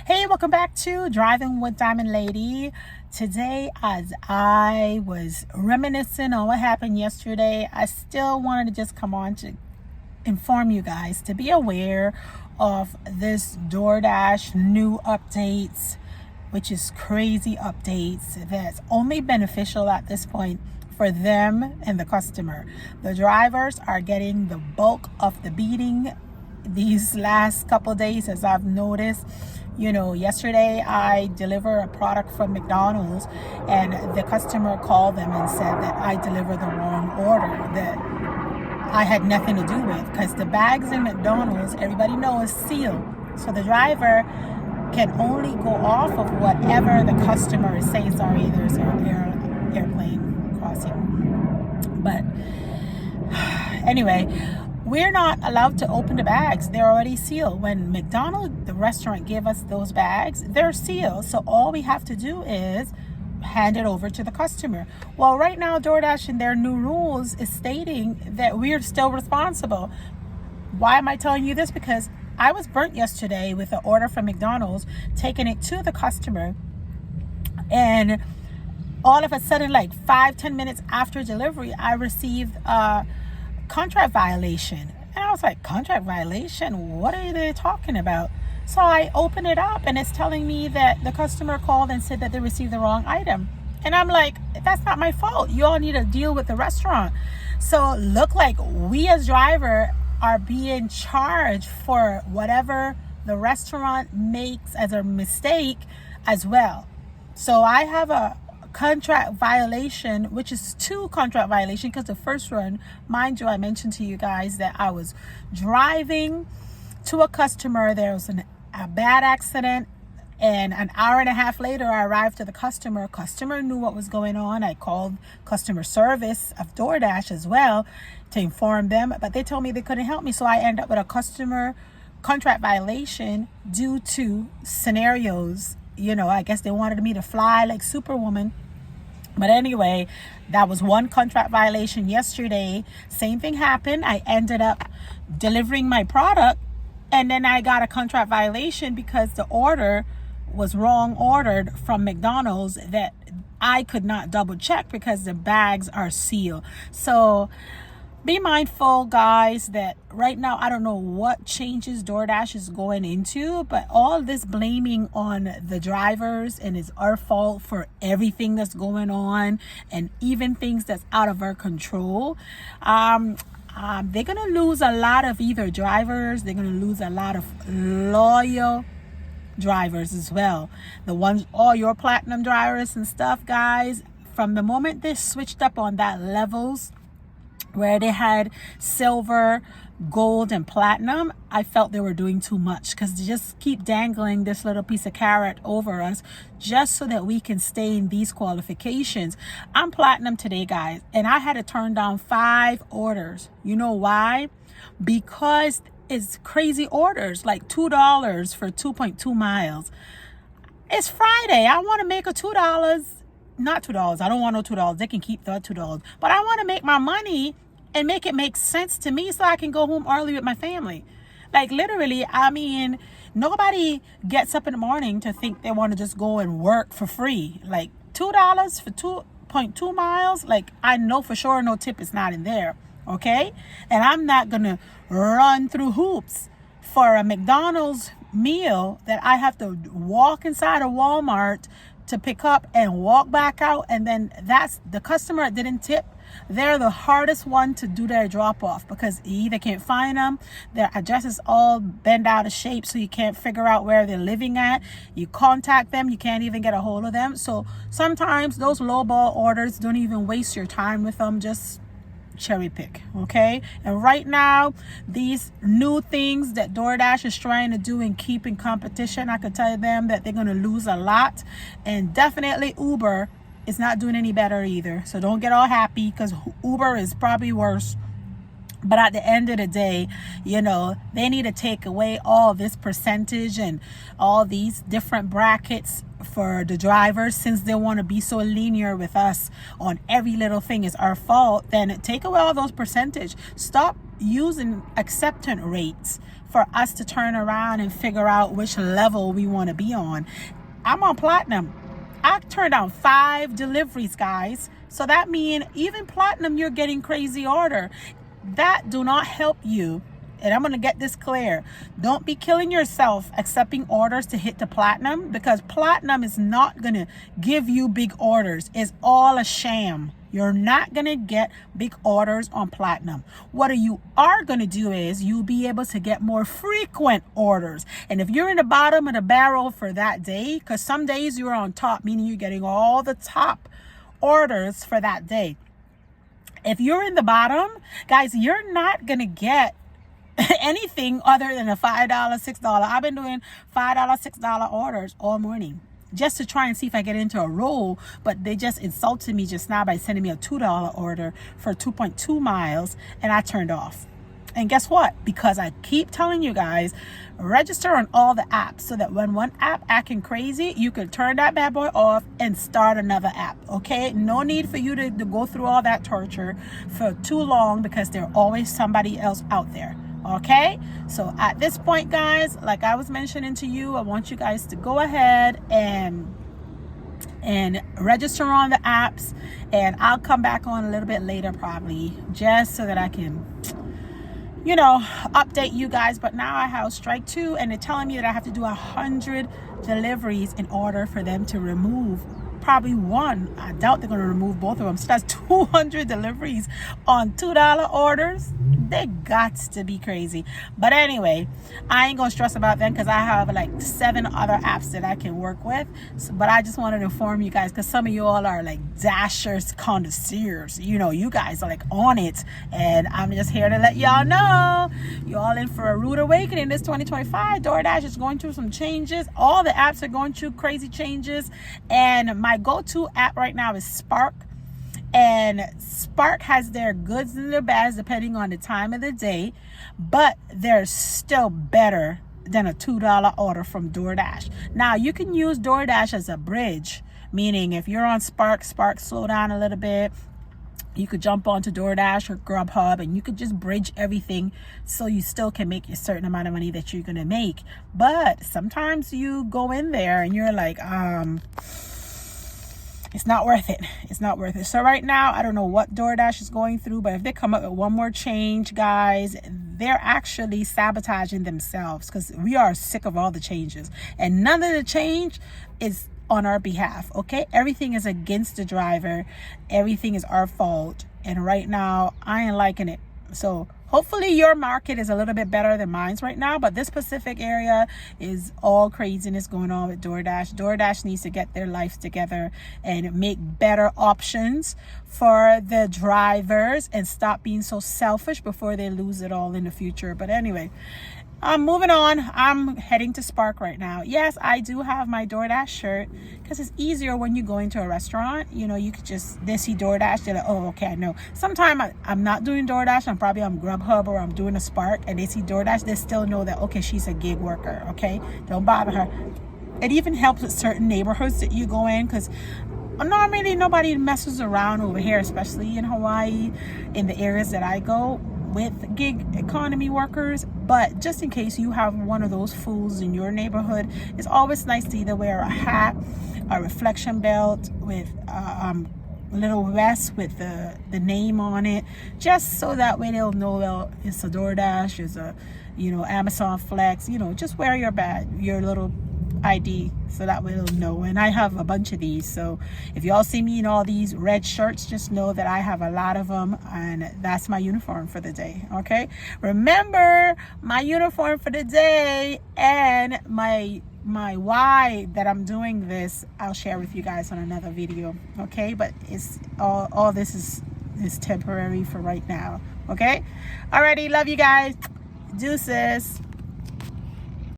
Hey, welcome back to Driving with Diamond Lady. Today, as I was reminiscing on what happened yesterday, I still wanted to just come on to inform you guys to be aware of this DoorDash new updates, which is crazy updates that's only beneficial at this point for them and the customer. The drivers are getting the bulk of the beating these last couple days, as I've noticed. Yesterday I delivered a product from McDonald's and the customer called them and said that I delivered the wrong order that I had nothing to do with, because the bags in McDonald's, everybody knows, is sealed. So the driver can only go off of whatever the customer is saying. Sorry, there's an airplane crossing. But anyway, we're not allowed to open the bags. They're already sealed. When McDonald's, the restaurant, gave us those bags, they're sealed. So all we have to do is hand it over to the customer. Well, right now, DoorDash in their new rules is stating that we're still responsible. Why am I telling you this? Because I was burnt yesterday with an order from McDonald's, taking it to the customer, and all of a sudden, like 5-10 minutes after delivery, I received a contract violation. And I was like, contract violation? What are they talking about? So I open it up and it's telling me that the customer called and said that they received the wrong item. And I'm like, that's not my fault. You all need to deal with the restaurant. So look like we as driver are being charged for whatever the restaurant makes as a mistake as well. So I have a contract violation, which is 2 contract violation, because the first one, mind you, I mentioned to you guys that I was driving to a customer. There was a bad accident, and an hour and a half later I arrived to the customer knew what was going on. I called customer service of DoorDash as well to inform them, but they told me they couldn't help me. So I ended up with a customer contract violation due to scenarios. I guess they wanted me to fly like Superwoman. But anyway, that was one contract violation. Yesterday, same thing happened. I ended up delivering my product, and then I got a contract violation because the order was wrong ordered from McDonald's that I could not double check because the bags are sealed. So be mindful, guys, that right now I don't know what changes DoorDash is going into, but all this blaming on the drivers and it's our fault for everything that's going on, and even things that's out of our control. They're gonna lose a lot of either drivers. They're gonna lose a lot of loyal drivers as well. The ones, all your platinum drivers and stuff, guys. From the moment they switched up on that levels, where they had silver, gold, and platinum, I felt they were doing too much, because they just keep dangling this little piece of carrot over us just so that we can stay in these qualifications. I'm platinum today, guys, and I had to turn down 5 orders. You know why? Because it's crazy orders, like $2 for 2.2 miles. It's Friday. I want to make a $2. Not $2. I don't want no $2. They can keep the $2. But I want to make my money and make it make sense to me so I can go home early with my family. Like literally, I mean, nobody gets up in the morning to think they want to just go and work for free. Like $2 for 2.2 miles. Like, I know for sure no tip is not in there. Okay. And I'm not going to run through hoops for a McDonald's meal that I have to walk inside a Walmart to pick up and walk back out. And then that's the customer that didn't tip. They're the hardest one to do their drop off, because you either can't find them, their address is all bent out of shape, so you can't figure out where they're living at. You contact them, you can't even get a hold of them. So sometimes those lowball orders, don't even waste your time with them. Just cherry pick. Okay. And right now, these new things that DoorDash is trying to do in keeping competition, I could tell them that they're going to lose a lot. And definitely Uber is not doing any better either. So don't get all happy, because Uber is probably worse. But at the end of the day, they need to take away all this percentage and all these different brackets for the drivers, since they want to be so linear with us on every little thing is our fault. Then take away all those percentage. Stop using acceptance rates for us to turn around and figure out which level we want to be on. I'm on platinum. I turned down 5 deliveries, guys. So that means even platinum, you're getting crazy order. That do not help you. And I'm going to get this clear. Don't be killing yourself accepting orders to hit the platinum, because platinum is not going to give you big orders. It's all a sham. You're not going to get big orders on platinum. What you are going to do is you'll be able to get more frequent orders. And if you're in the bottom of the barrel for that day, because some days you're on top, meaning you're getting all the top orders for that day. If you're in the bottom, guys, you're not going to get anything other than a $5, $6. I've been doing $5, $6 orders all morning just to try and see if I get into a roll, but they just insulted me just now by sending me a $2 order for 2.2 miles, and I turned off. And guess what? Because I keep telling you guys, register on all the apps so that when one app acting crazy, you can turn that bad boy off and start another app, okay? No need for you to go through all that torture for too long, because there's always somebody else out there. Okay, so at this point, guys, like I was mentioning to you, I want you guys to go ahead and register on the apps, and I'll come back on a little bit later probably, just so that I can, you know, update you guys. But now I have strike 2, and they're telling me that I have to do 100 deliveries in order for them to remove probably one. I doubt they're going to remove both of them. So that's 200 deliveries on $2 orders. They got to be crazy. But anyway, I ain't gonna stress about them, because I have like 7 other apps that I can work with. So, but I just wanted to inform you guys, because some of you all are like Dashers connoisseurs. You know, you guys are like on it, and I'm just here to let y'all know you're all in for a rude awakening this 2025. DoorDash is going through some changes. All the apps are going through crazy changes, and my go-to app right now is Spark. And Spark has their goods and their bads depending on the time of the day, but they're still better than a $2 order from DoorDash. Now, you can use DoorDash as a bridge, meaning if you're on Spark slow down a little bit, you could jump onto DoorDash or Grubhub, and you could just bridge everything so you still can make a certain amount of money that you're going to make. But sometimes you go in there and you're like, it's not worth it. It's not worth it. So right now, I don't know what DoorDash is going through, but if they come up with one more change, guys, they're actually sabotaging themselves, because we are sick of all the changes, and none of the change is on our behalf. Okay, everything is against the driver. Everything is our fault, and right now I ain't liking it. So hopefully your market is a little bit better than mine's right now, but this specific area is all craziness going on with DoorDash. DoorDash needs to get their life together and make better options for the drivers and stop being so selfish before they lose it all in the future. But anyway, I'm moving on. I'm heading to Spark right now. Yes, I do have my DoorDash shirt, because it's easier when you go into a restaurant. You know, you could just, they see DoorDash, they're like, oh, okay, I know. Sometimes I'm not doing DoorDash. I'm probably on Grubhub or I'm doing a Spark, and they see DoorDash, they still know that, okay, she's a gig worker, okay? Don't bother her. It even helps with certain neighborhoods that you go in, because normally nobody messes around over here, especially in Hawaii, in the areas that I go, with gig economy workers. But just in case you have one of those fools in your neighborhood, it's always nice to either wear a hat, a reflection belt with a little vest with the name on it, just so that way they'll know, well, it's a DoorDash, it's a, you know, Amazon Flex. You know, just wear your badge, your little ID, so that way they'll know. And I have a bunch of these, so if y'all see me in all these red shirts, just know that I have a lot of them, and that's my uniform for the day. Okay, remember my uniform for the day, and my why that I'm doing this, I'll share with you guys on another video. Okay, but it's all this is temporary for right now. Okay, alrighty, love you guys, deuces.